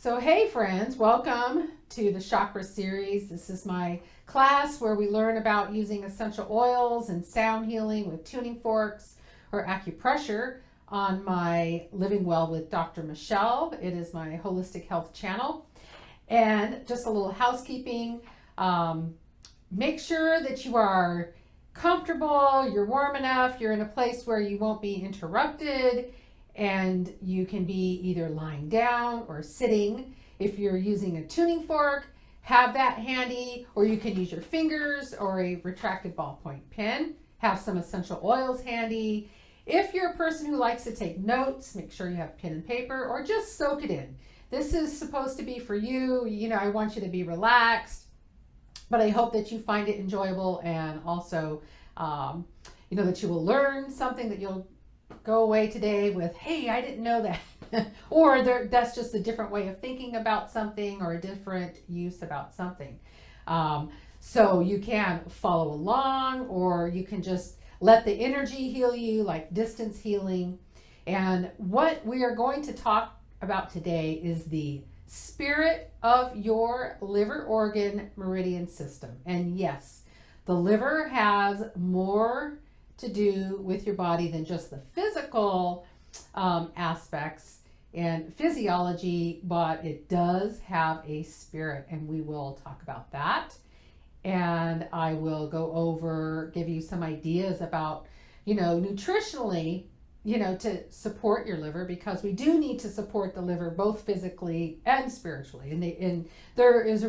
So hey friends, welcome to the Chakra series. This is my class where we learn about using essential oils and sound healing with tuning forks or acupressure on my Living Well with Dr. Michelle. It is my holistic health channel. And just a little housekeeping. Make sure that you are comfortable, you're warm enough, you're in a place where you won't be interrupted, and you can be either lying down or sitting. If you're using a tuning fork, have that handy, or you can use your fingers or a retracted ballpoint pen. Have some essential oils handy. If you're a person who likes to take notes, make sure you have pen and paper, or just soak it in. This is supposed to be for you. I want you to be relaxed, but I hope that you find it enjoyable, and also, that you will learn something, that you'll go away today with, hey, I didn't know that. Or that's just a different way of thinking about something, or a different use about something. So you can follow along, or you can just let the energy heal you, like distance healing. And what we are going to talk about today is the spirit of your liver organ meridian system. And yes, the liver has more to do with your body than just the physical aspects and physiology, but it does have a spirit, and we will talk about that. And I will give you some ideas about, nutritionally, to support your liver, because we do need to support the liver both physically and spiritually. And there is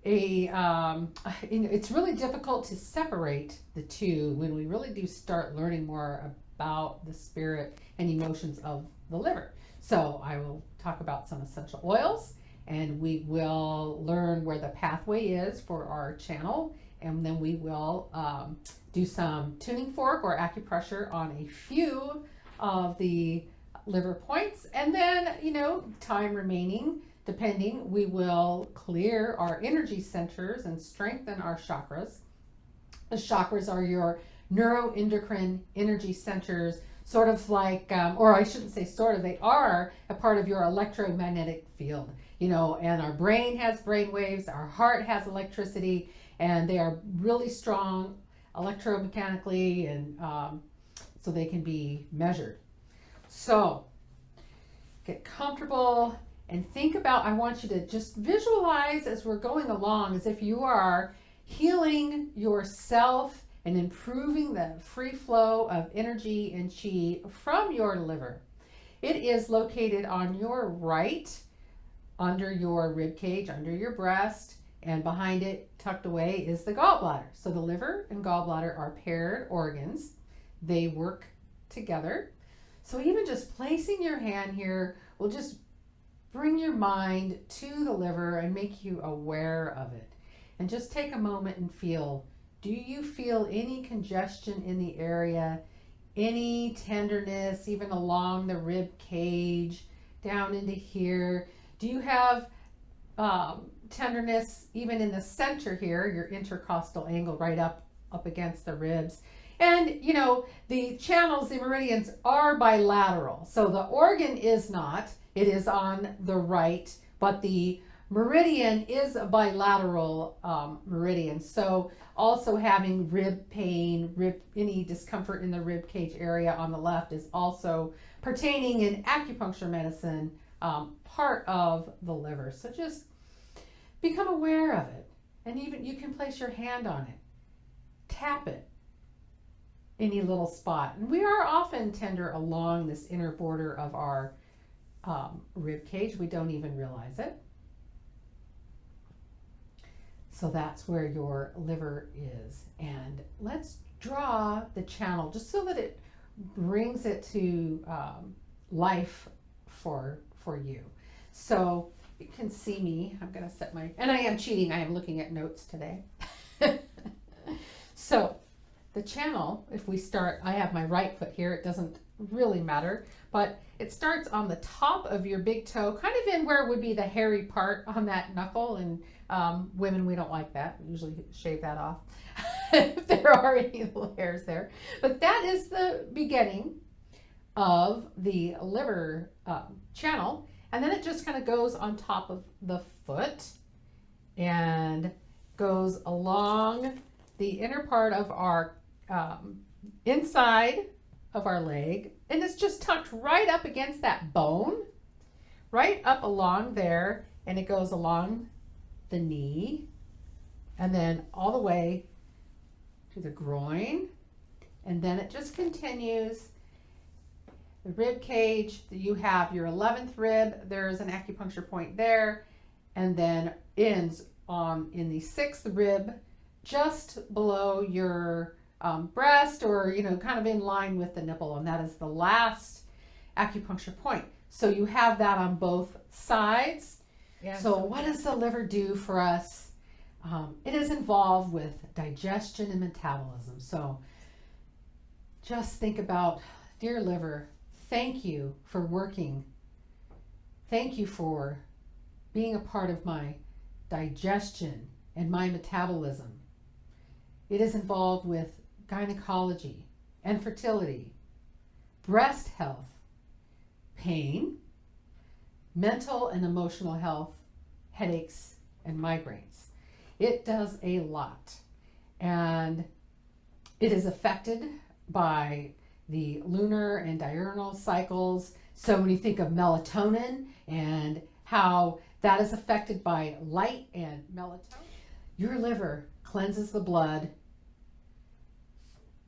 it's really difficult to separate the two when we really do start learning more about the spirit and emotions of the liver. So I will talk about some essential oils, and we will learn where the pathway is for our channel, and then we will do some tuning fork or acupressure on a few of the liver points, and then, time remaining, depending, we will clear our energy centers and strengthen our chakras. The chakras are your neuroendocrine energy centers, sort of like, or I shouldn't say sort of, they are a part of your electromagnetic field, and our brain has brain waves, our heart has electricity, and they are really strong electromechanically, and so they can be measured. So get comfortable and think about, I want you to just visualize as we're going along as if you are healing yourself and improving the free flow of energy and chi from your liver. It is located on your right, under your rib cage, under your breast, and behind it, tucked away, is the gallbladder. So the liver and gallbladder are paired organs. They work together. So even just placing your hand here will just bring your mind to the liver and make you aware of it. And just take a moment and feel, do you feel any congestion in the area, any tenderness, even along the rib cage, down into here? Do you have tenderness even in the center here, your intercostal angle right up against the ribs? And the channels, the meridians, are bilateral. So the organ is not, it is on the right, but the meridian is a bilateral meridian. So also having rib pain, any discomfort in the rib cage area on the left is also pertaining in acupuncture medicine, part of the liver. So just become aware of it. And even you can place your hand on it, tap it, any little spot. And we are often tender along this inner border of our rib cage. We don't even realize it. So that's where your liver is. And let's draw the channel just so that it brings it to life for you. So you can see me. I'm going to set and I am cheating. I am looking at notes today. So the channel, if we start, I have my right foot here. It doesn't really matter, but it starts on the top of your big toe, kind of in where would be the hairy part on that knuckle. And women, we don't like that. We usually shave that off if there are any little hairs there. But that is the beginning of the liver channel. And then it just kind of goes on top of the foot and goes along the inner part of our inside of our leg. And it's just tucked right up against that bone, right up along there. And it goes along the knee and then all the way to the groin. And then it just continues. The rib cage, you have your 11th rib, there's an acupuncture point there, and then ends in the 6th rib, just below your breast, or kind of in line with the nipple, and that is the last acupuncture point. So you have that on both sides. Yeah, so what does the liver do for us? It is involved with digestion and metabolism. So just think about, dear liver, thank you for working. Thank you for being a part of my digestion and my metabolism. It is involved with gynecology and fertility, breast health, pain, mental and emotional health, headaches, and migraines. It does a lot. And it is affected by the lunar and diurnal cycles. So when you think of melatonin and how that is affected by light and melatonin, your liver cleanses the blood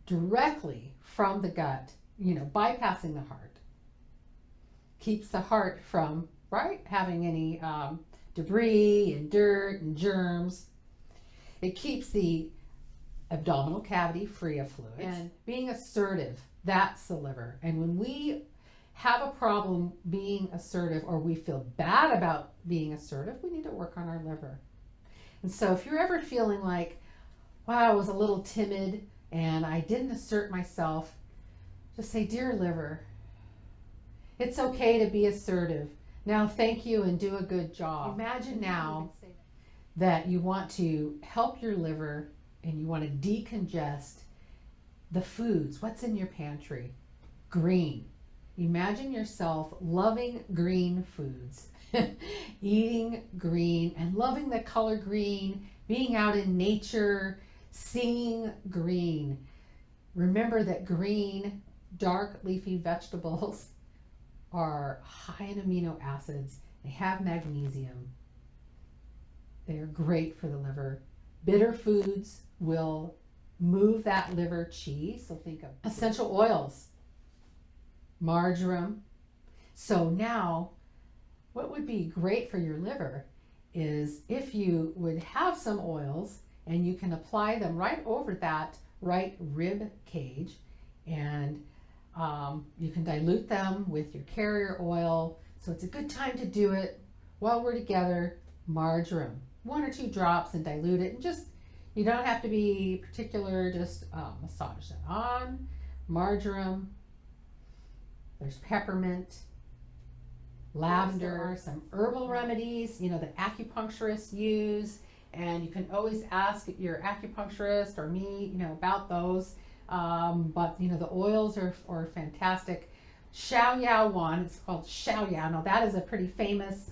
directly from the gut, bypassing the heart. Keeps the heart from, having any debris and dirt and germs. It keeps the abdominal cavity free of fluids. And being assertive, that's the liver. And when we have a problem being assertive, or we feel bad about being assertive, we need to work on our liver. And so if you're ever feeling like, wow, I was a little timid and I didn't assert myself, just say, dear liver, it's okay to be assertive. Now thank you and do a good job. Imagine now that you want to help your liver and you want to decongest the foods. What's in your pantry? Green. Imagine yourself loving green foods, eating green and loving the color green, being out in nature, seeing green. Remember that green, dark leafy vegetables are high in amino acids. They have magnesium. They are great for the liver. Bitter foods will move that liver chi. So think of essential oils, marjoram. So now what would be great for your liver is if you would have some oils and you can apply them right over that right rib cage, and you can dilute them with your carrier oil. So it's a good time to do it while we're together. Marjoram, 1 or 2 drops, and dilute it, and just, you don't have to be particular, just massage that on. Marjoram, there's peppermint, lavender, there are some herbal remedies, that acupuncturists use, and you can always ask your acupuncturist or me, about those. But the oils are fantastic. Xiao Yao Wan, it's called Xiao Yao. Now that is a pretty famous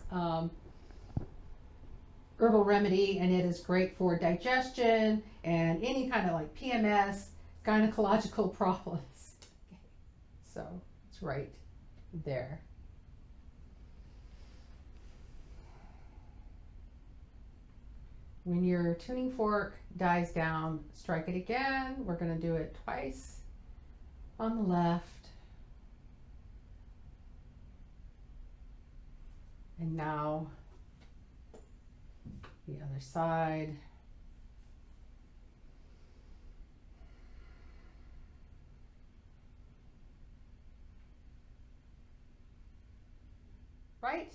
herbal remedy, and it is great for digestion and any kind of like PMS, gynecological problems. Okay. So it's right there. When your tuning fork dies down, strike it again. We're going to do it twice on the left. And now the other side. Right?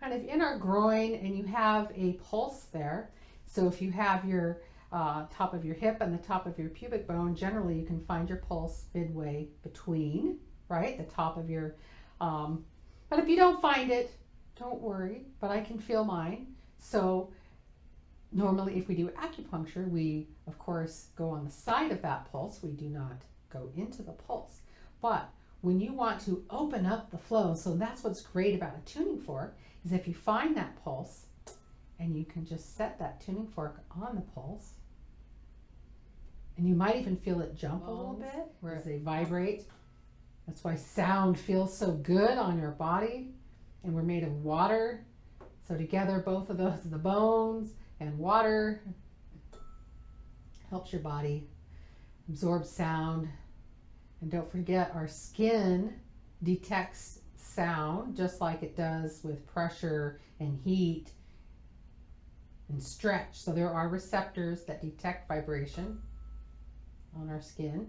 Kind of in our groin, and you have a pulse there. So if you have your top of your hip and the top of your pubic bone, generally you can find your pulse midway between, right? The top of your, but if you don't find it, don't worry, but I can feel mine. So normally if we do acupuncture, we of course go on the side of that pulse. We do not go into the pulse. But when you want to open up the flow, so that's what's great about a tuning fork, is if you find that pulse and you can just set that tuning fork on the pulse, and you might even feel it jump a little bit as they vibrate. That's why sound feels so good on your body. And we're made of water. So together, both of those, the bones and water, helps your body absorb sound. And don't forget, our skin detects sound just like it does with pressure and heat and stretch. So there are receptors that detect vibration on our skin.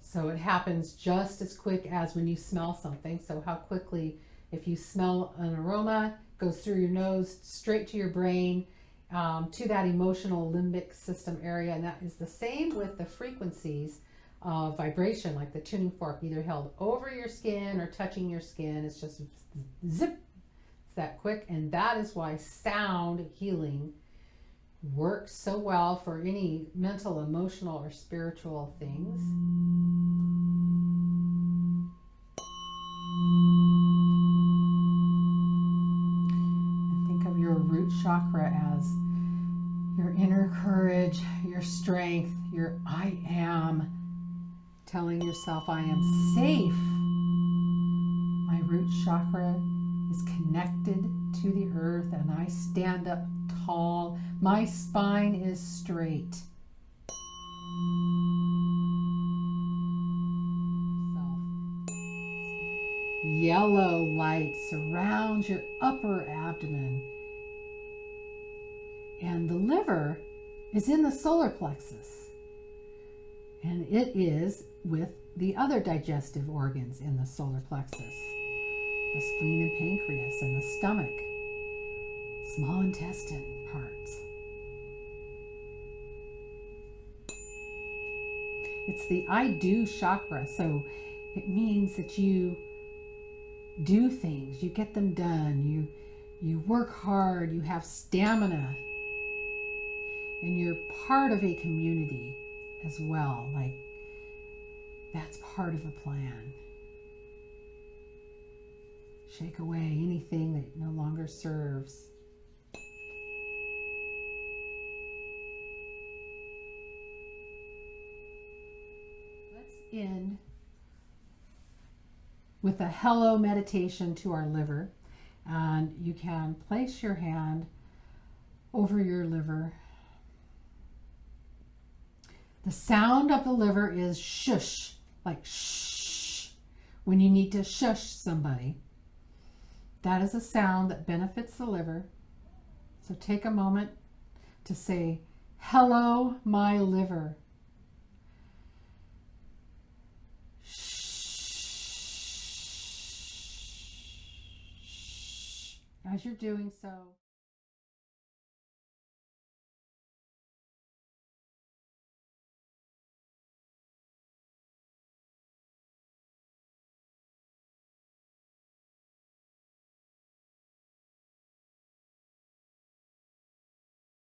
So it happens just as quick as when you smell something. So how quickly, if you smell an aroma, goes through your nose, straight to your brain, to that emotional limbic system area. And that is the same with the frequencies of vibration, like the tuning fork, either held over your skin or touching your skin. It's just zip, it's that quick. And that is why sound healing works so well for any mental, emotional, or spiritual things. And think of your root chakra as your inner courage, your strength, your I am, telling yourself I am safe. My root chakra is connected to the earth and I stand up tall. My spine is straight. Yellow light surrounds your upper abdomen. And the liver is in the solar plexus. And it is with the other digestive organs in the solar plexus. The spleen and pancreas and the stomach. Small intestine parts. It's the I do chakra, so it means that you do things, you get them done, you work hard, you have stamina, and you're part of a community as well. Like, that's part of the plan. Shake away anything that no longer serves. In with a hello meditation to our liver, and you can place your hand over your liver. The sound of the liver is shush, like shh, when you need to shush somebody. That is a sound that benefits the liver. So take a moment to say, hello, my liver. As you're doing so,